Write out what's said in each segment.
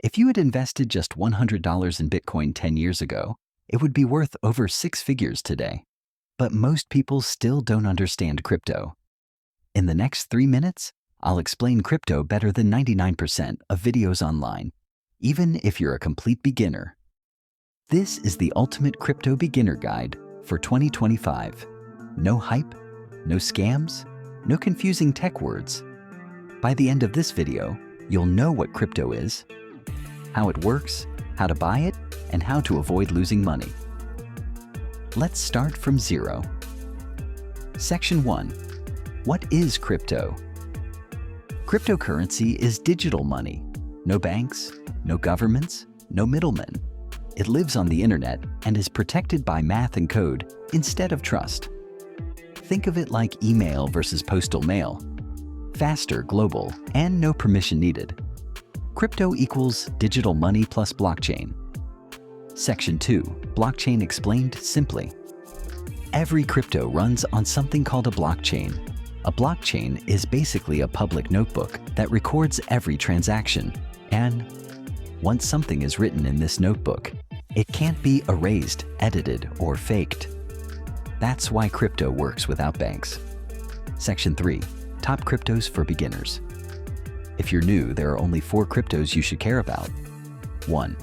If you had invested just $100 in Bitcoin 10 years ago, it would be worth over 6 figures today. But most people still don't understand crypto. In the next 3 minutes, I'll explain crypto better than 99% of videos online, even if you're a complete beginner. This is the ultimate crypto beginner guide for 2025. No hype, no scams, no confusing tech words. By the end of this video, you'll know what crypto is, how it works, how to buy it, and how to avoid losing money. Let's start from zero. Section 1. What is crypto? Cryptocurrency is digital money. No banks, no governments, no middlemen. It lives on the internet and is protected by math and code instead of trust. Think of it like email versus postal mail. Faster, global, and no permission needed. Crypto equals digital money plus blockchain. Section 2. Blockchain explained simply. Every crypto runs on something called a blockchain. A blockchain is basically a public notebook that records every transaction. And once something is written in this notebook, it can't be erased, edited, or faked. That's why crypto works without banks. Section 3. Top cryptos for beginners. If you're new, there are only 4 cryptos you should care about. 1.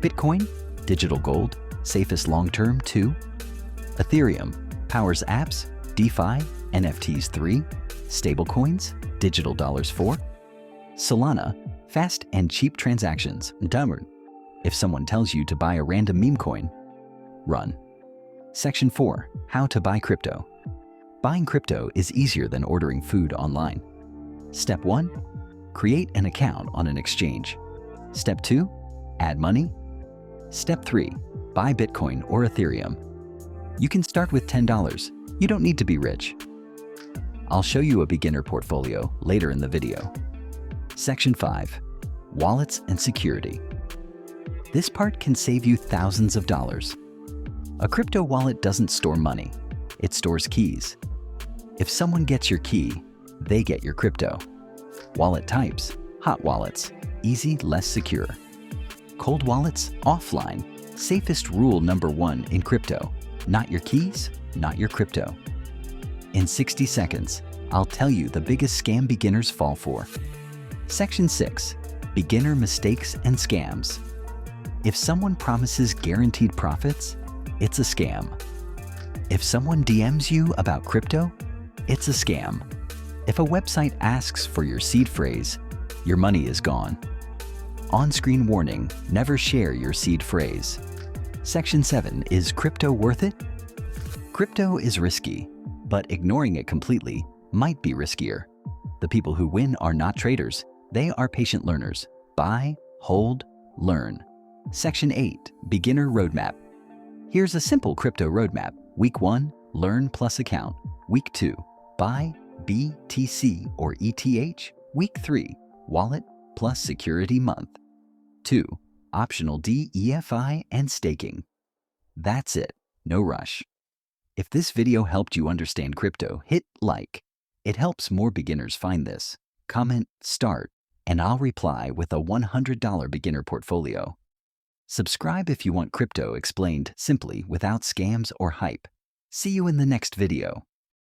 Bitcoin, digital gold, safest long-term. 2. Ethereum, powers apps, DeFi, NFTs. 3. Stablecoins, digital dollars. 4. Solana, fast and cheap transactions. Dumber. If someone tells you to buy a random meme coin, run. Section 4. How to buy crypto. Buying crypto is easier than ordering food online. Step 1. Create an account on an exchange. Step 2. Add money. Step 3. Buy Bitcoin or Ethereum. You can start with $10. You don't need to be rich. I'll show you a beginner portfolio later in the video. Section 5. Wallets and security. This part can save you thousands of dollars. A crypto wallet doesn't store money. It stores keys. If someone gets your key, they get your crypto. Wallet types: hot wallets, easy, less secure. Cold wallets, offline. Safest rule number 1 in crypto: not your keys, not your crypto. In 60 seconds, I'll tell you the biggest scam beginners fall for. Section 6. Beginner mistakes and scams. If someone promises guaranteed profits, it's a scam. If someone DMs you about crypto, it's a scam. If a website asks for your seed phrase, your money is gone. On-screen warning: never share your seed phrase. Section 7. Is crypto worth it? Crypto is risky, but ignoring it completely might be riskier. The people who win are not traders. They are patient learners. Buy, hold, learn. Section 8. Beginner roadmap. Here's a simple crypto roadmap. Week 1, learn plus account. Week 2, buy BTC or ETH. Week 3, wallet plus security month. 2, optional DEFI and staking. That's it, no rush. If this video helped you understand crypto, hit like. It helps more beginners find this. Comment start, and I'll reply with a $100 beginner portfolio. Subscribe if you want crypto explained simply without scams or hype. See you in the next video.